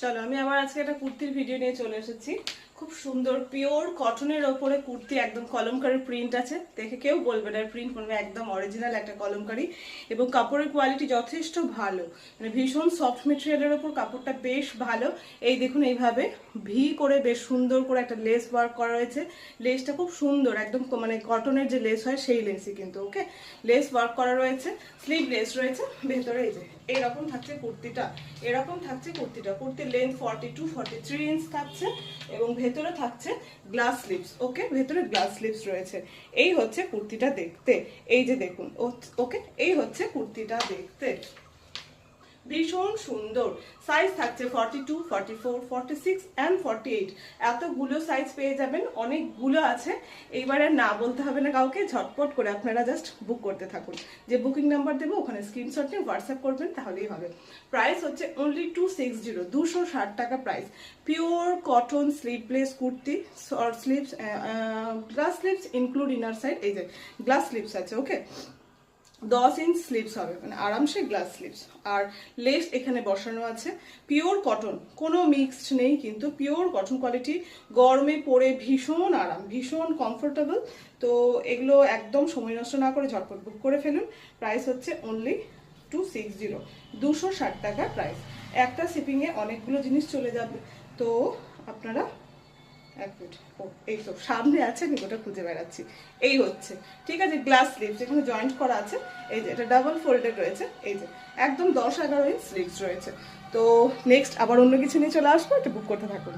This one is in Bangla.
চলো আমি আবার আজকে একটা কুর্তির ভিডিও নিয়ে চলে এসেছি। খুব সুন্দর পিওর কটনের ওপরে কুর্তি, একদম কলমকারী প্রিন্ট আছে, দেখে কেউ বলবে না প্রিন্ট করবে, একদম অরিজিনাল একটা কলমকারী। এবং কাপড়ের কোয়ালিটি যথেষ্ট ভালো, মানে ভীষণ সফট মেটেরিয়ালের ওপর কাপড়টা বেশ ভালো। এই দেখুন এইভাবে ভি করে বেশ সুন্দর করে একটা লেস ওয়ার্ক করা রয়েছে। লেসটা খুব সুন্দর, একদম মানে কটনের যে লেস হয় সেই লেসই কিন্তু, ওকে লেস ওয়ার্ক করা রয়েছে, স্লিভ লেস রয়েছে ভেতরে। এই যে এরকম থাকছে কুর্তিটা, এরকম থাকছে কুর্তিটা। কুর্তির লেন্থ 42-43 ইঞ্চ থাকছে এবং ভেতরে থাকছে গ্লাস স্লিভস। ওকে, ভেতরে গ্লাস স্লিভস রয়েছে। এই হচ্ছে কুর্তিটা দেখতে, এই যে দেখুন। ওকে, এই হচ্ছে কুর্তিটা দেখতে, ভীষণ সুন্দর। সাইজ থাকছে 42, 44, 46 and 48, এতগুলো সাইজ পেয়ে যাবেন, অনেকগুলো আছে। এইবারে না বলতে হবে না কাউকে, ঝটপট করে আপনারা জাস্ট বুক করতে থাকুন। যে বুকিং নাম্বার দেবো ওখানে স্ক্রিনশট নিয়ে হোয়াটসঅ্যাপ করবেন, তাহলেই হবে। প্রাইস হচ্ছে অনলি 260, 260 টাকা price. Pure cotton sleeveless kurti, short sleeves, glass sleeves include inner side. এই যে গ্লাস স্লিভস আছে, ওকে 10 ইঞ্চ স্লিভস হবে, মানে আরামসে গ্লাস স্লিভস। আর লেস এখানে বসানো আছে, পিওর কটন, কোনো মিক্সড নেই কিন্তু, পিওর কটন কোয়ালিটি। গরমে পরে ভীষণ আরাম, ভীষণ কমফোর্টেবল। তো এগুলো একদম সময় নষ্ট না করে ঝটপট বুক করে ফেলুন। প্রাইস হচ্ছে অনলি 260, 260 টাকা প্রাইস। একটা শিপিংয়ে অনেকগুলো জিনিস চলে যাবে, তো আপনারা এক মিনিট, ও এই তো সামনে আছে, আমি ওটা খুঁজে বেড়াচ্ছি। এই হচ্ছে, ঠিক আছে, গ্লাস স্লিভস এখানে জয়েন্ট করা আছে। এই যে এটা ডাবল ফোল্ডেড রয়েছে, এই যে একদম 10-11 ইঞ্চ স্লিভস রয়েছে। তো নেক্সট আবার অন্য কিছু নিয়ে চলে আসবো, এটা বুক করতে থাকুন।